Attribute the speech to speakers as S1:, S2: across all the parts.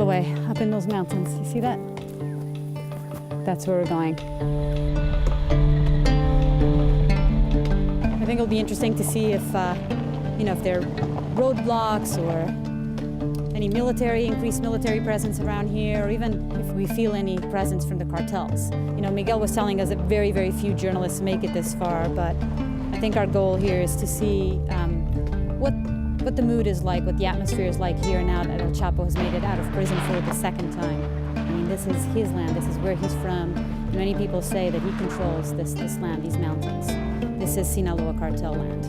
S1: the way, up in those mountains. You see that? That's where we're going. I think it'll be interesting to see if, if there are roadblocks or any increased military presence around here, or even if we feel any presence from the cartels. Miguel was telling us that very, very few journalists make it this far, but I think our goal here is to see what the mood is like, what the atmosphere is like here now that El Chapo has made it out of prison for the second time. I mean, this is his land, this is where he's from. Many people say that he controls this land, these mountains. This is Sinaloa cartel land.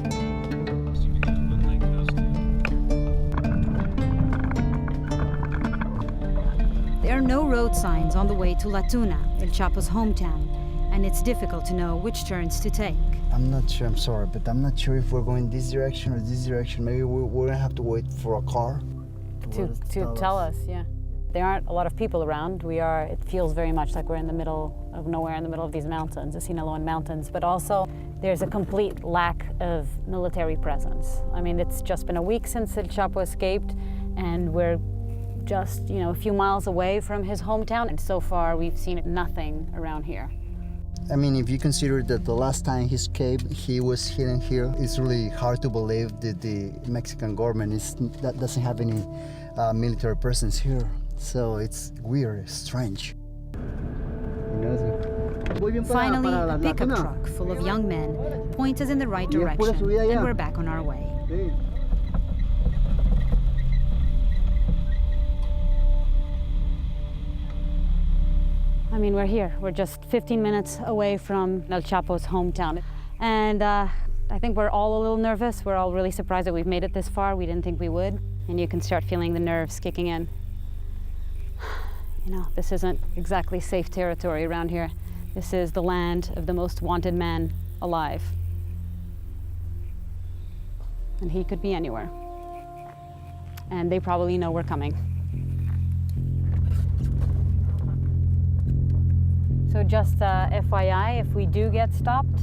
S1: There are no road signs on the way to La Tuna, El Chapo's hometown, and it's difficult to know which turns to take.
S2: I'm not sure, I'm sorry, but I'm not sure if we're going this direction or this direction. Maybe we're gonna have to wait for a car
S1: to tell us, yeah. There aren't a lot of people around. It feels very much like we're in the middle of nowhere, in the middle of these mountains, the Sinaloan mountains, but also there's a complete lack of military presence. I mean, it's just been a week since El Chapo escaped, and we're just, a few miles away from his hometown, and so far we've seen nothing around here.
S2: I mean, if you consider that the last time he escaped, he was hidden here, it's really hard to believe that the Mexican government doesn't have any military presence here. So it's weird, strange.
S1: Finally, a pickup truck full of young men points us in the right direction, and we're back on our way. I mean, we're here. We're just 15 minutes away from El Chapo's hometown. And I think we're all a little nervous. We're all really surprised that we've made it this far. We didn't think we would. And you can start feeling the nerves kicking in. This isn't exactly safe territory around here. This is the land of the most wanted man alive. And he could be anywhere. And they probably know we're coming. So just FYI, if we do get stopped,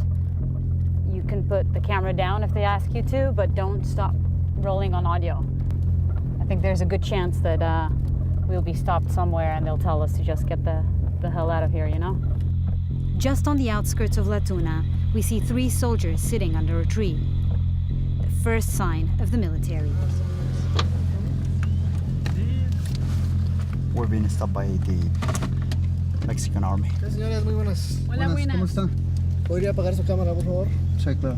S1: you can put the camera down if they ask you to, but don't stop rolling on audio. I think there's a good chance that we'll be stopped somewhere and they'll tell us to just get the hell out of here, Just on the outskirts of La Tuna, we see 3 soldiers sitting under a tree. The first sign of the military.
S2: We're being stopped by the Mexican Army.
S3: Señoras, muy buenas.
S1: Hola, buenas.
S2: ¿Cómo están?
S3: ¿Podría apagar su cámara, por favor?
S2: Sí, claro.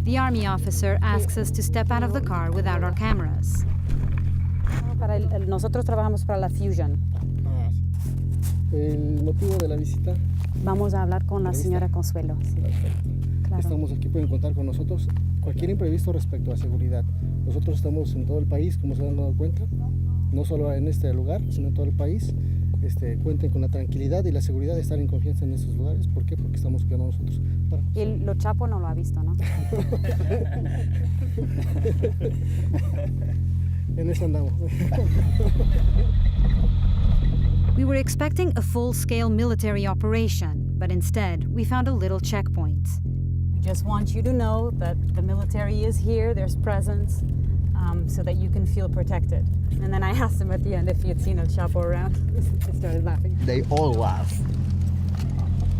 S1: The army officer asks us to step out of the car without our cameras. Nosotros trabajamos para la Fusion.
S3: Sí. ¿El motivo de la visita?
S1: Vamos a hablar con la señora Consuelo. Sí.
S3: Perfecto.
S1: Claro.
S3: Estamos aquí, pueden contar con nosotros. Cualquier imprevisto respecto a seguridad. Nosotros estamos en todo el país, como se han dado cuenta. No solo en este lugar, sino en todo el país. Cuenten con la tranquilidad y la seguridad de estar en confianza en esos lugares. ¿Por qué? Porque estamos cuidando nosotros.
S1: Y el Chapo no lo ha visto, ¿no?
S3: En eso andamos.
S1: We were expecting a full-scale military operation, but instead we found a little checkpoint. We just want you to know that the military is here, there's presence, so that you can feel protected. And then I asked him at the end if he had seen El Chapo around. He started laughing.
S2: They all laugh.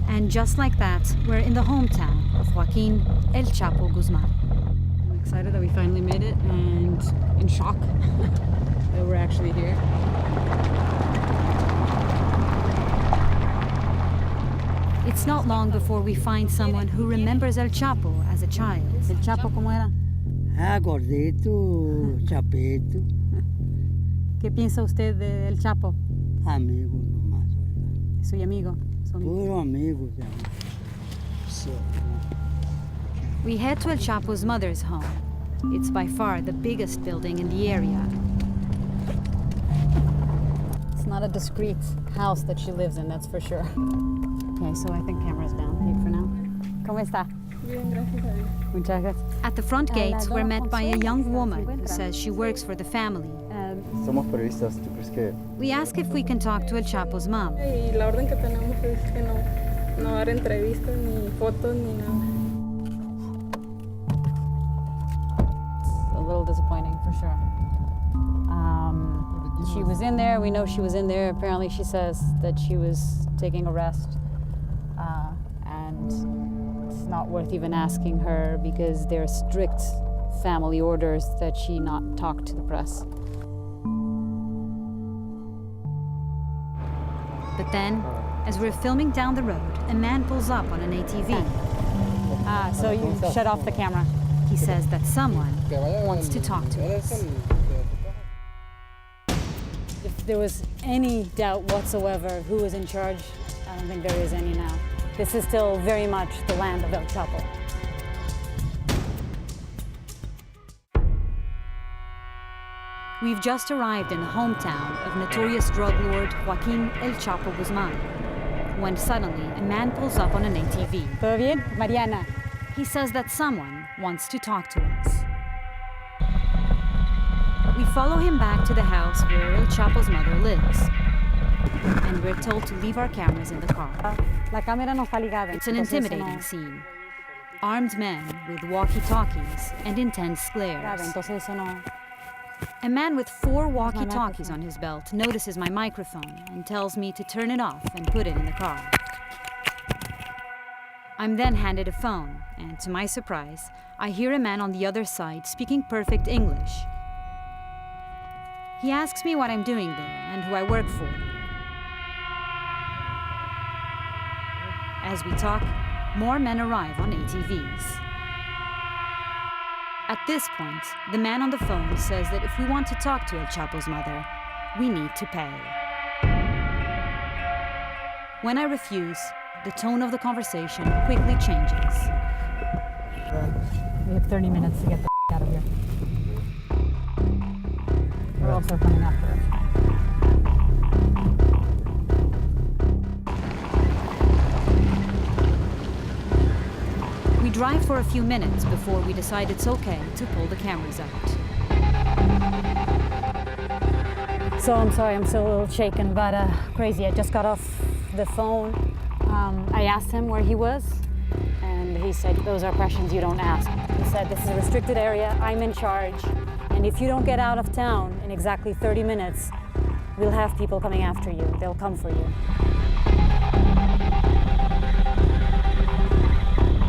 S1: And just like that, we're in the hometown of Joaquin El Chapo Guzman. I'm excited that we finally made it, and in shock that we're actually here. It's not long before we find someone who remembers El Chapo as a child. El Chapo, ¿cómo era?
S4: Gordito, chapito.
S1: ¿Qué piensa usted de El Chapo?
S4: Amigo nomás, oiga.
S1: Soy amigo.
S4: Puro amigo.
S2: So,
S1: We head to El Chapo's mother's home. It's by far the biggest building in the area. It's not a discreet house that she lives in, that's for sure. Okay, so I think camera's down for now. ¿Cómo está?
S5: Bien, gracias a Dios.
S1: Muchas gracias. At the front gate, we're met by a young woman who says she works for the family.
S2: somos periodistas, ¿tú crees que...?
S1: We ask if we can talk to El Chapo's mom.
S5: Y la orden que tenemos es que no dar entrevistas, ni fotos, ni nada.
S1: A little disappointing, for sure. She was in there. We know she was in there. Apparently, she says that she was taking a rest. And it's not worth even asking her because there are strict family orders that she not talk to the press. But then, as we're filming down the road, a man pulls up on an ATV. So you shut off the camera. He says that someone wants to talk to us. If there was any doubt whatsoever who was in charge, I don't think there is any now. This is still very much the land of El Chapo. We've just arrived in the hometown of notorious drug lord Joaquin El Chapo Guzman, when suddenly a man pulls up on an ATV. ¿Todo bien? Mariana. He says that someone wants to talk to us. We follow him back to the house where El Chapo's mother lives, and we're told to leave our cameras in the car. La cámara no está ligada. It's an intimidating scene. Armed men with walkie-talkies and intense glares. A man with 4 walkie-talkies on his belt notices my microphone and tells me to turn it off and put it in the car. I'm then handed a phone, and to my surprise, I hear a man on the other side speaking perfect English. He asks me what I'm doing there and who I work for. As we talk, more men arrive on ATVs. At this point, the man on the phone says that if we want to talk to El Chapo's mother, we need to pay. When I refuse, the tone of the conversation quickly changes. We have 30 minutes to get the out of here. We're also coming after us. We drive for a few minutes before we decide it's okay to pull the cameras out. So I'm sorry, I'm still a little shaken, but crazy. I just got off the phone. I asked him where he was, and he said, those are questions you don't ask. He said, this is a restricted area, I'm in charge, and if you don't get out of town in exactly 30 minutes, we'll have people coming after you. They'll come for you.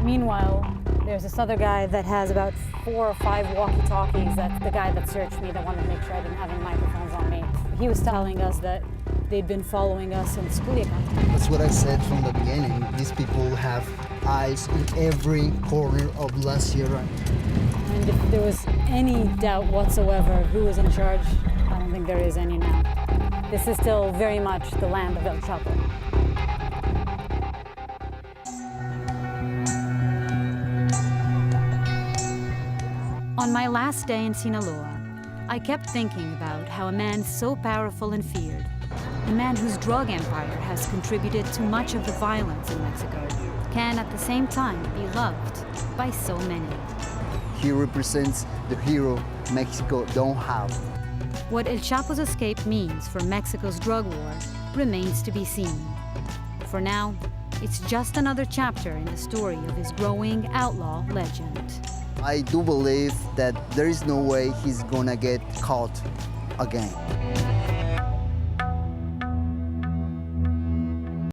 S1: Meanwhile, there's this other guy that has about 4 or 5 walkie-talkies. That's the guy that searched me, that wanted to make sure I didn't have any microphones on me. He was telling us that they'd been following us in Culiacan.
S2: That's what I said from the beginning. These people have eyes in every corner of La Sierra.
S1: And if there was any doubt whatsoever who was in charge, I don't think there is any now. This is still very much the land of El Chapo. On my last day in Sinaloa, I kept thinking about how a man so powerful and feared, a man whose drug empire has contributed to much of the violence in Mexico, can at the same time be loved by so many.
S2: He represents the hero Mexico don't have.
S1: What El Chapo's escape means for Mexico's drug war remains to be seen. For now, it's just another chapter in the story of his growing outlaw legend.
S2: I do believe that there is no way he's gonna get caught again.